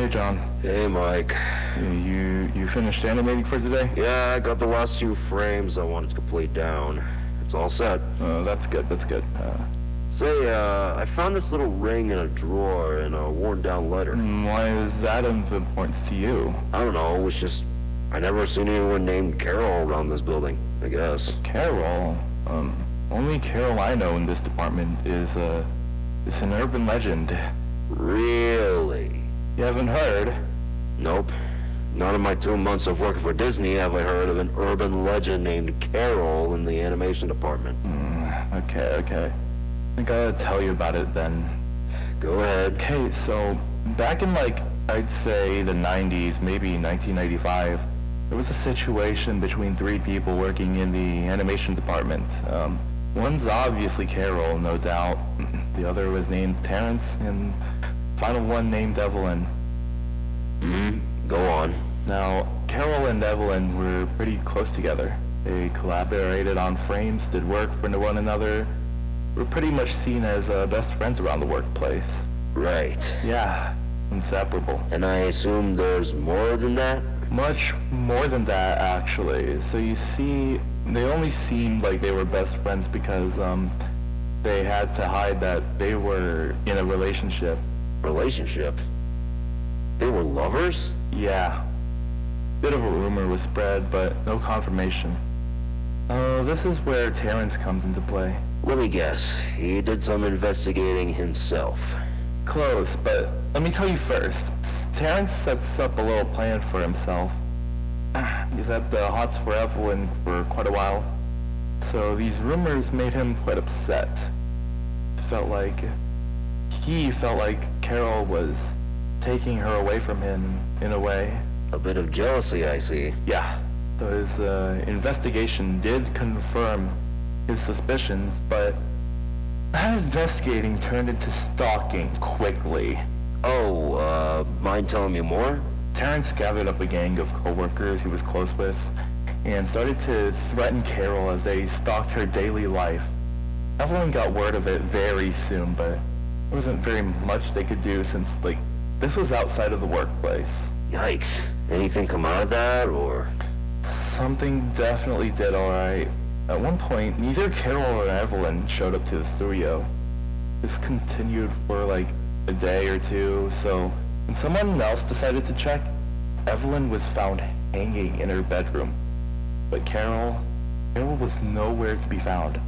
Hey, John. Hey, Mike. You finished animating for today? Yeah, I got the last few frames I wanted to complete down. It's all set. That's good. Say, I found this little ring in a drawer and a worn-down letter. Why is that of importance to you? I don't know, it's just... I never seen anyone named Carol around this building, I guess. Carol? Only Carol I know in this department is an urban legend. Really? You haven't heard? Nope. Not in my 2 months of working for Disney have I heard of an urban legend named Carol in the animation department. Okay. I gotta tell you about it then. Go ahead. Okay, so back in I'd say the 90s, maybe 1995, there was a situation between 3 people working in the animation department. One's obviously Carol, no doubt. The other was named Terrence, and final one named Evelyn. Go on. Now, Carol and Evelyn were pretty close together. They collaborated on frames, did work for one another, were pretty much seen as best friends around the workplace. Right. Yeah, inseparable. And I assume there's more than that? Much more than that, actually. So you see, they only seemed like they were best friends because, they had to hide that they were in a relationship. Relationship? They were lovers? Yeah. Bit of a rumor was spread, but no confirmation. This is where Terrence comes into play. Let me guess. He did some investigating himself. Close, but let me tell you first. Terrence sets up a little plan for himself. He's had the hots for Evelyn for quite a while. So these rumors made him quite upset. He felt like Carol was taking her away from him, in a way. A bit of jealousy, I see. Yeah. So his investigation did confirm his suspicions, but that investigating turned into stalking quickly. Oh, mind telling me more? Terrence gathered up a gang of co-workers he was close with and started to threaten Carol as they stalked her daily life. Evelyn got word of it very soon, but there wasn't very much they could do since, this was outside of the workplace. Yikes. Anything come out of that, or...? Something definitely did, alright. At one point, neither Carol or Evelyn showed up to the studio. This continued for, a day or two, so when someone else decided to check, Evelyn was found hanging in her bedroom. But Carol was nowhere to be found.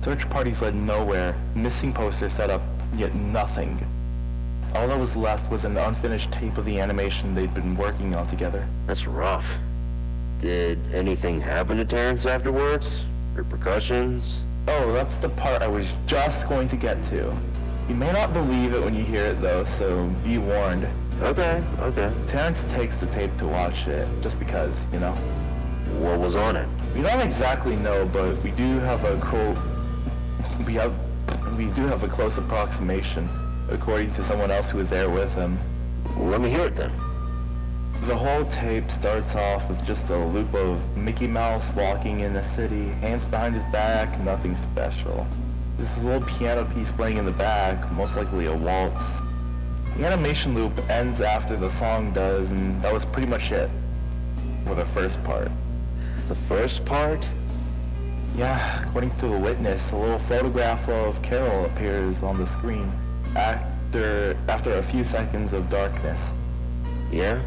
Search parties led nowhere, missing posters set up, yet nothing. All that was left was an unfinished tape of the animation they'd been working on together. That's rough. Did anything happen to Terrence afterwards? Repercussions? Oh, that's the part I was just going to get to. You may not believe it when you hear it, though, so be warned. Okay. Terrence takes the tape to watch it, just because, you know. What was on it? We don't exactly know, but we do have a close approximation, according to someone else who was there with him. Let me hear it then. The whole tape starts off with just a loop of Mickey Mouse walking in the city, hands behind his back, nothing special. This little piano piece playing in the back, most likely a waltz. The animation loop ends after the song does, and that was pretty much it for the first part. The first part? Yeah, according to a witness, a little photograph of Carol appears on the screen after a few seconds of darkness. Yeah?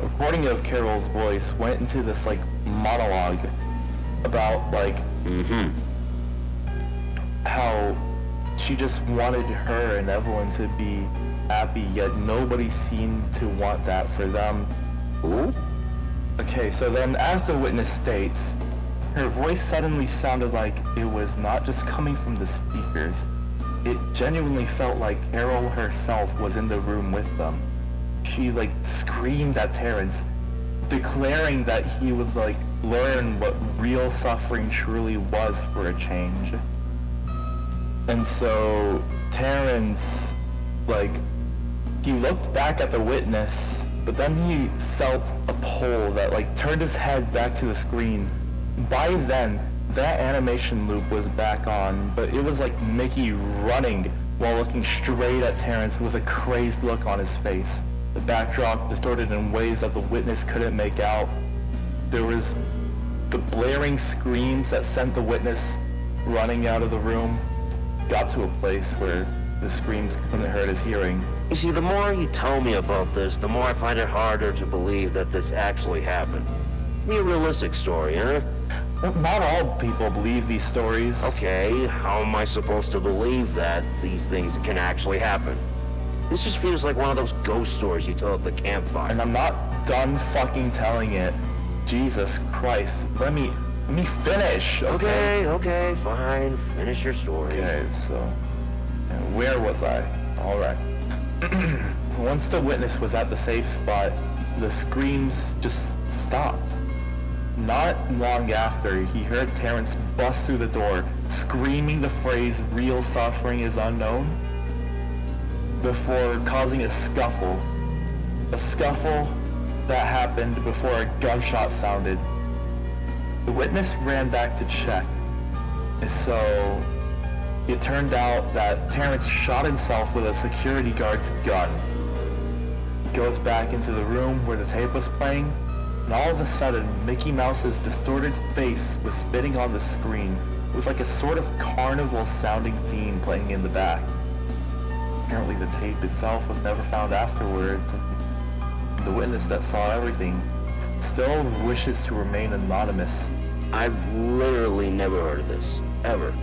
A recording of Carol's voice went into this, monologue about, how she just wanted her and Evelyn to be happy, yet nobody seemed to want that for them. Ooh? Okay, so then, as the witness states, her voice suddenly sounded like it was not just coming from the speakers. It genuinely felt like Carol herself was in the room with them. She, screamed at Terrence, declaring that he would, learn what real suffering truly was for a change. And so, Terrence, he looked back at the witness, but then he felt a pull that, turned his head back to the screen. By then, that animation loop was back on, but it was like Mickey running while looking straight at Terrence with a crazed look on his face. the backdrop distorted in ways that the witness couldn't make out. There was the blaring screams that sent the witness running out of the room. Got to a place where the screams couldn't hurt his hearing. You see, the more you tell me about this, the more I find it harder to believe that this actually happened. Be a realistic story, huh? Well, not all people believe these stories. Okay, how am I supposed to believe that these things can actually happen? This just feels like one of those ghost stories you tell at the campfire. And I'm not done fucking telling it. Jesus Christ. Let me finish, okay? Okay, fine. Finish your story. Okay, so... and where was I? Alright. Once the witness was at the safe spot, the screams just stopped. Not long after, he heard Terrence bust through the door, screaming the phrase, "Real suffering is unknown," before causing a scuffle. A scuffle that happened before a gunshot sounded. The witness ran back to check. And so, it turned out that Terrence shot himself with a security guard's gun. He goes back into the room where the tape was playing, and all of a sudden, Mickey Mouse's distorted face was spitting on the screen. It was like a sort of carnival-sounding theme playing in the back. Apparently the tape itself was never found afterwards, and the witness that saw everything still wishes to remain anonymous. I've literally never heard of this. Ever.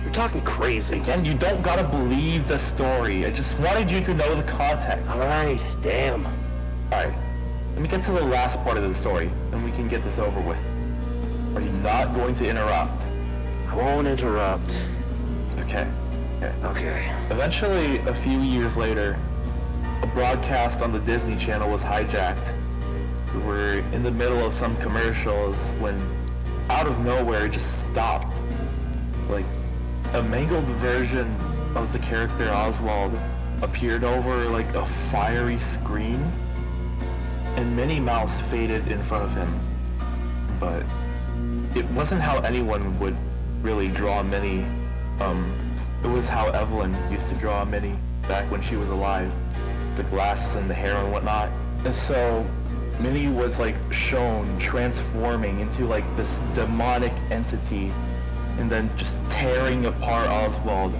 You're talking crazy. Again, you don't gotta believe the story. I just wanted you to know the context. Alright, damn. Alright, let me get to the last part of the story, and we can get this over with. Are you not going to interrupt? I won't interrupt. Okay. Okay. Eventually, a few years later, a broadcast on the Disney Channel was hijacked. We were in the middle of some commercials when, out of nowhere, it just stopped. Like, a mangled version of the character Oswald appeared over, like, a fiery screen, and Minnie Mouse faded in front of him. But it wasn't how anyone would really draw Minnie. It was how Evelyn used to draw Minnie back when she was alive. The glasses and the hair and whatnot. And so Minnie was like shown transforming into like this demonic entity and then just tearing apart Oswald,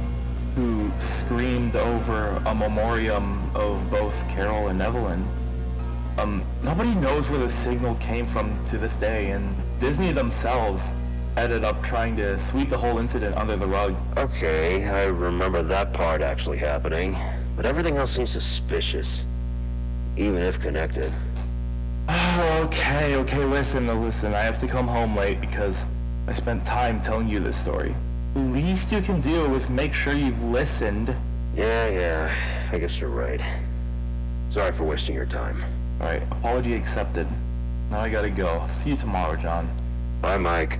who screamed over a memoriam of both Carol and Evelyn. Nobody knows where the signal came from to this day, and Disney themselves ended up trying to sweep the whole incident under the rug. Okay, I remember that part actually happening. But everything else seems suspicious. Even if connected. Okay, listen. I have to come home late because I spent time telling you this story. The least you can do is make sure you've listened. Yeah, I guess you're right. Sorry for wasting your time. Alright, apology accepted. Now I gotta go. See you tomorrow, John. Bye, Mike.